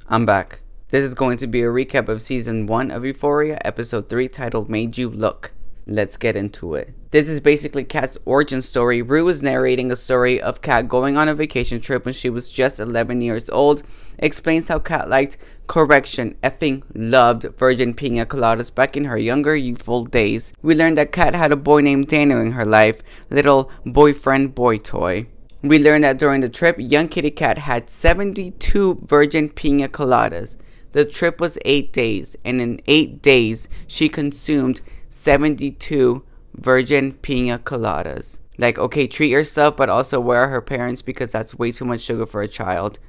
I'm back. This is going to be a recap of Season 1 of Euphoria, Episode 3, titled Made You Look. Let's get into it. This is basically Kat's origin story. Rue is narrating a story of Kat going on a vacation trip when she was just 11 years old. Explains how Kat liked, effing loved virgin pina coladas back in her younger, youthful days. We learned that Kat had a boy named Daniel in her life, little boyfriend boy toy. We learned that during the trip, young kitty Kat had 72 virgin pina coladas. The trip was 8 days, and in 8 days, she consumed 72 virgin pina coladas. Like, okay, treat yourself, but also where are her parents, because that's way too much sugar for a child.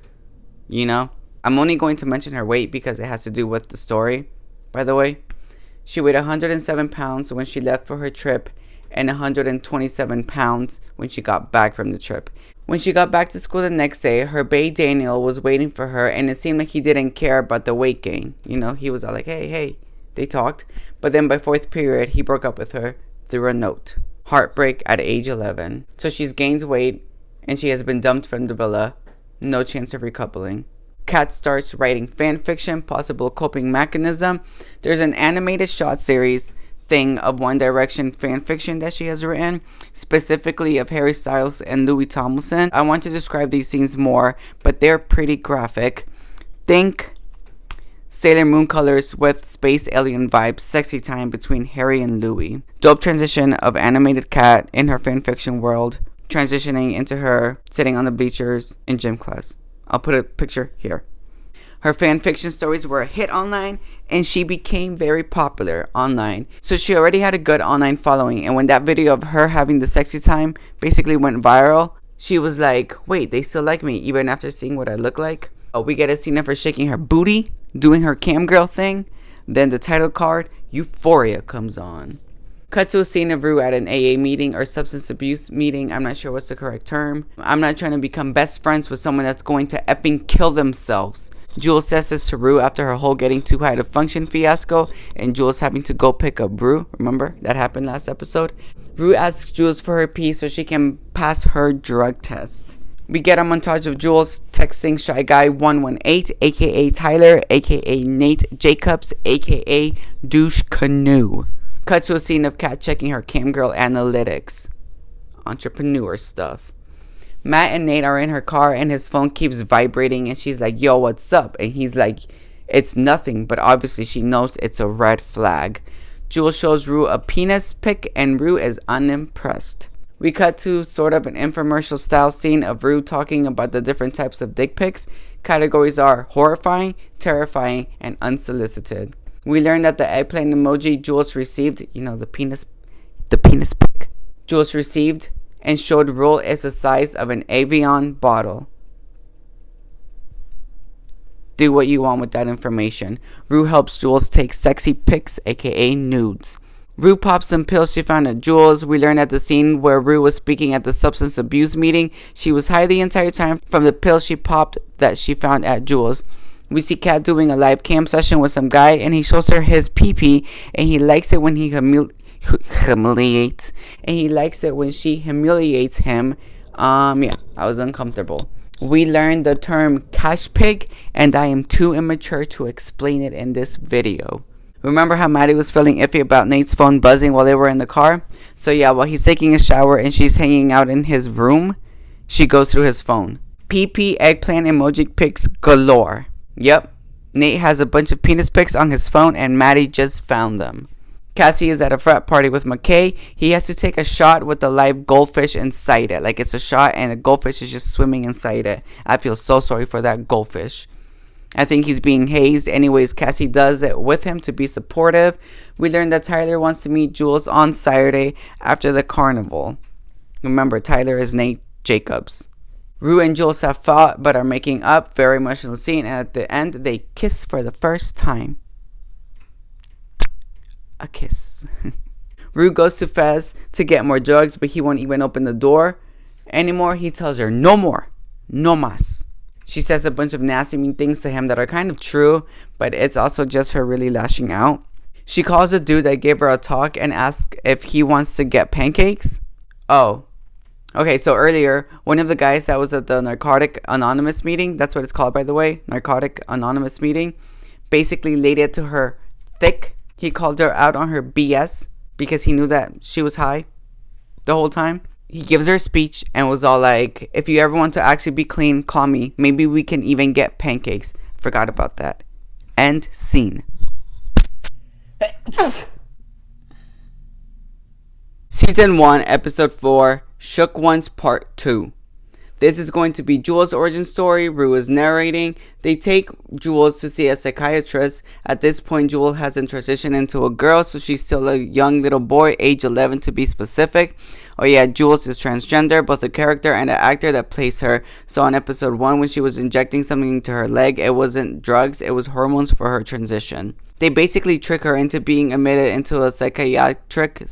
You know? I'm only going to mention her weight because it has to do with the story, by the way. She weighed 107 pounds when she left for her trip, and 127 pounds when she got back from the trip. When she got back to school the next day, her bae Daniel was waiting for her, and it seemed like he didn't care about the weight gain. You know, he was all like, hey. They talked, but then by 4th period, he broke up with her through a note. Heartbreak at age 11. So she's gained weight, and she has been dumped from the villa. No chance of recoupling. Kat starts writing fan fiction, possible coping mechanism. There's an animated short series thing of One Direction fan fiction that she has written, specifically of Harry Styles and Louis Tomlinson. I want to describe these scenes more, but they're pretty graphic. Think Sailor Moon colors with space alien vibes, sexy time between Harry and Louis. Dope transition of animated Kat in her fanfiction world, transitioning into her sitting on the bleachers in gym class. I'll put a picture here. Her fanfiction stories were a hit online, and she became very popular online. So she already had a good online following, and when that video of her having the sexy time basically went viral, she was like, wait, they still like me even after seeing what I look like? Oh, we get a scene of her shaking her booty, doing her cam girl thing. Then the title card, Euphoria, comes on. Cut to a scene of Rue at an AA meeting or substance abuse meeting. I'm not sure what's the correct term. I'm not trying to become best friends with someone that's going to effing kill themselves. Jules says this to Rue after her whole getting too high to function fiasco and Jules having to go pick up Rue. Remember? That happened last episode. Rue asks Jules for her pee so she can pass her drug test. We get a montage of Jules texting Shy Guy 118, aka Tyler, aka Nate Jacobs, aka Douche Canoe. Cut to a scene of Kat checking her camgirl analytics. Entrepreneur stuff. Matt and Nate are in her car and his phone keeps vibrating and she's like, yo, what's up? And he's like, it's nothing, but obviously she knows it's a red flag. Jules shows Rue a penis pic and Rue is unimpressed. We cut to sort of an infomercial style scene of Rue talking about the different types of dick pics. Categories are horrifying, terrifying, and unsolicited. We learn that the eggplant emoji Jules received, you know, the penis pic, Jules received and showed Rue is the size of an Evian bottle. Do what you want with that information. Rue helps Jules take sexy pics, aka nudes. Rue pops some pills she found at Jules. We learn at the scene where Rue was speaking at the substance abuse meeting, she was high the entire time from the pills she popped that she found at Jules. We see Kat doing a live cam session with some guy and he shows her his pee-pee and he likes it when he humiliates. And he likes it when she humiliates him. Yeah, I was uncomfortable. We learned the term cash pig and I am too immature to explain it in this video. Remember how Maddie was feeling iffy about Nate's phone buzzing while they were in the car? So yeah, while he's taking a shower and she's hanging out in his room, she goes through his phone. PP eggplant emoji pics galore. Yep, Nate has a bunch of penis pics on his phone and Maddie just found them. Cassie is at a frat party with McKay. He has to take a shot with the live goldfish inside it. Like it's a shot and the goldfish is just swimming inside it. I feel so sorry for that goldfish. I think he's being hazed. Anyways, Cassie does it with him to be supportive. We learn that Tyler wants to meet Jules on Saturday after the carnival. Remember, Tyler is Nate Jacobs. Rue and Jules have fought but are making up. Very emotional scene. And at the end, they kiss for the first time. A kiss. Rue goes to Fez to get more drugs, but he won't even open the door anymore. He tells her, no more. No mas. She says a bunch of nasty mean things to him that are kind of true, but it's also just her really lashing out. She calls a dude that gave her a talk and asks if he wants to get pancakes. Oh, Okay, so earlier, one of the guys that was at the Narcotic Anonymous meeting, that's what it's called, by the way, Narcotic Anonymous meeting, basically laid it to her thick. He called her out on her BS because he knew that she was high the whole time. He gives her a speech and was all like, if you ever want to actually be clean, call me. Maybe we can even get pancakes. Forgot about that. End scene. Season 1, Episode 4, Shook Ones Part 2. This is going to be Jules' origin story. Rue is narrating. They take Jules to see a psychiatrist. At this point, Jules hasn't transitioned into a girl, so she's still a young little boy, age 11 to be specific. Oh yeah, Jules is transgender, both the character and the actor that plays her. So on episode 1, when she was injecting something into her leg, it wasn't drugs, it was hormones for her transition. They basically trick her into being admitted into a psychiatric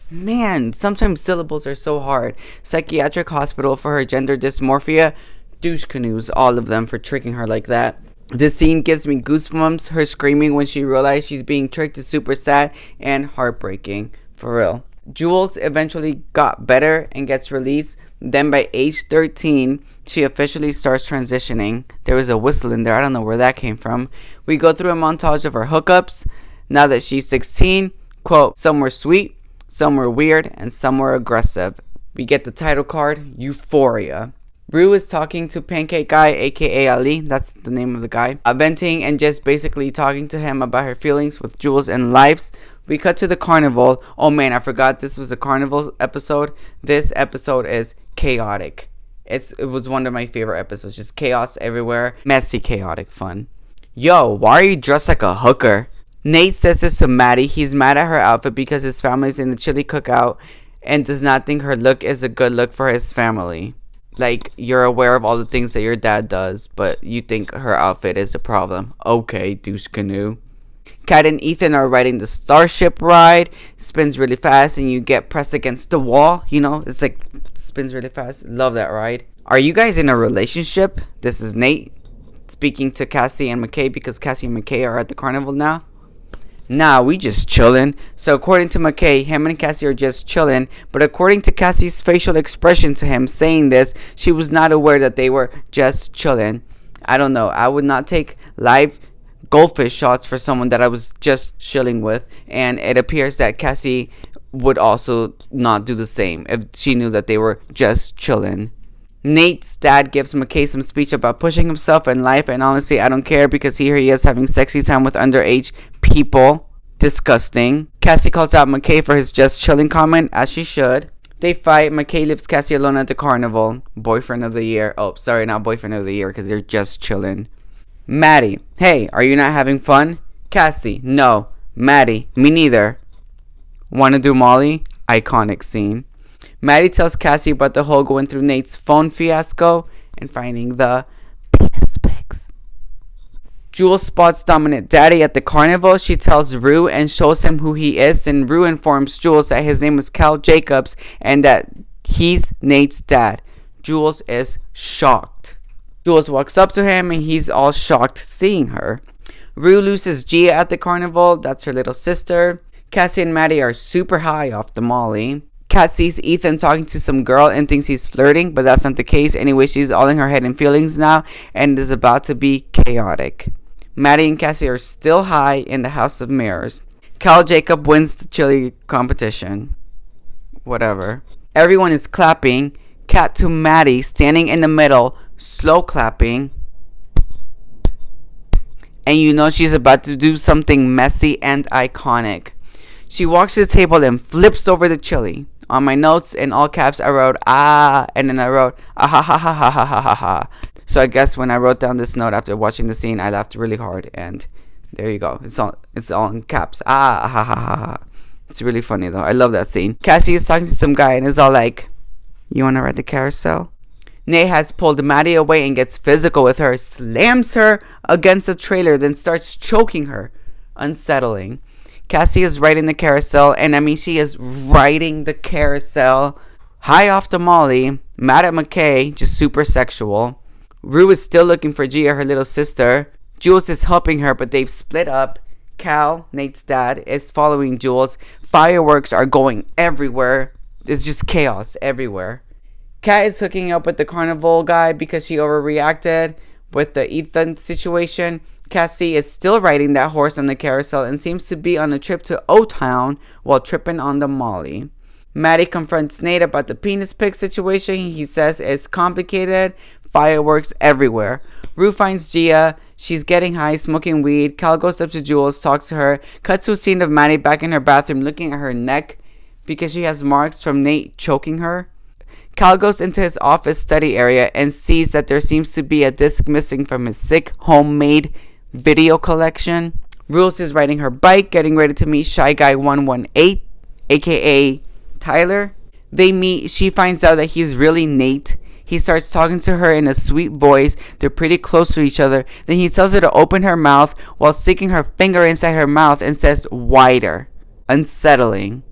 Man, sometimes syllables are so hard. Psychiatric hospital for her gender dysmorphia. Douche canoes, all of them, for tricking her like that. This scene gives me goosebumps. Her screaming when she realized she's being tricked is super sad and heartbreaking. For real. Jules eventually got better and gets released. Then by age 13, she officially starts transitioning. There was a whistle in there. I don't know where that came from. We go through a montage of her hookups. Now that she's 16, quote, some were sweet, some were weird, and some were aggressive. We get the title card, Euphoria. Rue is talking to Pancake Guy, aka Ali, that's the name of the guy, venting and just basically talking to him about her feelings with Jules and lives. We cut to the carnival. Oh man, I forgot this was a carnival episode. This episode is chaotic. It was one of my favorite episodes. Just chaos everywhere. Messy, chaotic fun. Yo, why are you dressed like a hooker? Nate says this to Maddie. He's mad at her outfit because his family's in the chili cookout and does not think her look is a good look for his family. Like, you're aware of all the things that your dad does, but you think her outfit is a problem. Okay, douche canoe. Kat and Ethan are riding the Starship ride. Spins really fast and you get pressed against the wall. You know, it's like spins really fast. Love that ride. Are you guys in a relationship? This is Nate speaking to Cassie and McKay because Cassie and McKay are at the carnival now. Nah, we just chillin'. So according to McKay, him and Cassie are just chillin'. But according to Cassie's facial expression to him saying this, she was not aware that they were just chillin'. I don't know. I would not take live goldfish shots for someone that I was just chilling with. And it appears that Cassie would also not do the same if she knew that they were just chillin'. Nate's dad gives McKay some speech about pushing himself in life, and honestly, I don't care because here he is having sexy time with underage people. Disgusting. Cassie calls out McKay for his just chilling comment, as she should. They fight. McKay leaves Cassie alone at the carnival. Boyfriend of the year. Oh, sorry, not boyfriend of the year because they're just chilling. Maddie, hey, are you not having fun? Cassie, no. Maddie, me neither. Wanna do Molly? Iconic scene. Maddie tells Cassie about the whole going through Nate's phone fiasco and finding the penis pics. Jules spots Dominant Daddy at the carnival. She tells Rue and shows him who he is, and Rue informs Jules that his name is Cal Jacobs and that he's Nate's dad. Jules is shocked. Jules walks up to him and he's all shocked seeing her. Rue loses Gia at the carnival. That's her little sister. Cassie and Maddie are super high off the Molly. Kat sees Ethan talking to some girl and thinks he's flirting, but that's not the case. Anyway, she's all in her head and feelings now, and it is about to be chaotic. Maddie and Cassie are still high in the House of Mirrors. Cal Jacob wins the chili competition. Whatever. Everyone is clapping. Kat to Maddie standing in the middle, slow clapping. And you know she's about to do something messy and iconic. She walks to the table and flips over the chili. On my notes, in all caps, I wrote, ah, and then I wrote, ah ha ha ha ha ha ha ha ha. So I guess when I wrote down this note after watching the scene, I laughed really hard, and there you go. It's all in caps. Ah ha ha ha ha. It's really funny though. I love that scene. Cassie is talking to some guy and is all like, you wanna ride the carousel? Nate has pulled Maddie away and gets physical with her, slams her against a trailer, then starts choking her. Unsettling. Cassie is riding the carousel, and I mean, she is riding the carousel high off the Molly, mad at McKay, just super sexual. Rue is still looking for Gia, her little sister. Jules is helping her, but they've split up. Cal, Nate's dad, is following Jules. Fireworks are going everywhere. It's just chaos everywhere. Kat is hooking up with the Carnival guy because she overreacted with the Ethan situation. Cassie is still riding that horse on the carousel and seems to be on a trip to O-Town while tripping on the Molly. Maddie confronts Nate about the penis pic situation. He says it's complicated. Fireworks everywhere. Rue finds Gia. She's getting high, smoking weed. Cal goes up to Jules, talks to her. Cut to a scene of Maddie back in her bathroom looking at her neck because she has marks from Nate choking her. Cal goes into his office study area and sees that there seems to be a disc missing from his sick homemade video collection. Rules is riding her bike, getting ready to meet Shy Guy 118, aka Tyler. They meet. She finds out that he's really Nate. He starts talking to her in a sweet voice. They're pretty close to each other. Then he tells her to open her mouth while sticking her finger inside her mouth and says wider. Unsettling.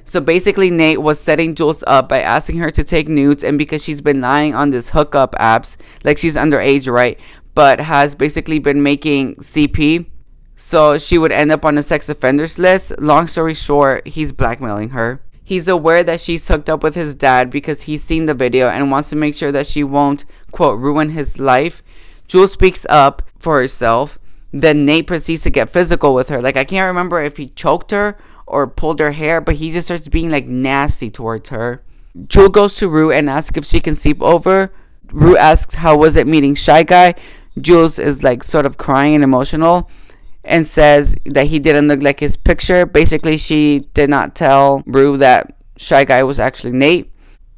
So basically Nate was setting Jules up by asking her to take nudes, and because she's been lying on this hookup apps, like she's underage, right? But has basically been making CP. So she would end up on a sex offenders list. Long story short, he's blackmailing her. He's aware that she's hooked up with his dad because he's seen the video and wants to make sure that she won't, quote, ruin his life. Jules speaks up for herself. Then Nate proceeds to get physical with her. Like, I can't remember if he choked her or pulled her hair, but he just starts being like nasty towards her. Jules goes to Rue and asks if she can sleep over. Rue asks how was it meeting Shy Guy. Jules is like sort of crying and emotional and says that he didn't look like his picture. Basically, she did not tell Rue that Shy Guy was actually Nate.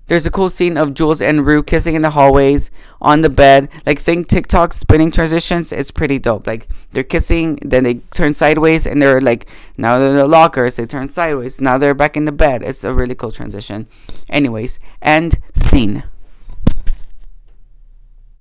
There's a cool scene of Jules and Rue kissing in the hallways on the bed. Like, think TikTok spinning transitions. It's pretty dope. Like, they're kissing, then they turn sideways, and they're like, now they're in the lockers. They turn sideways. Now they're back in the bed. It's a really cool transition. Anyways, end scene.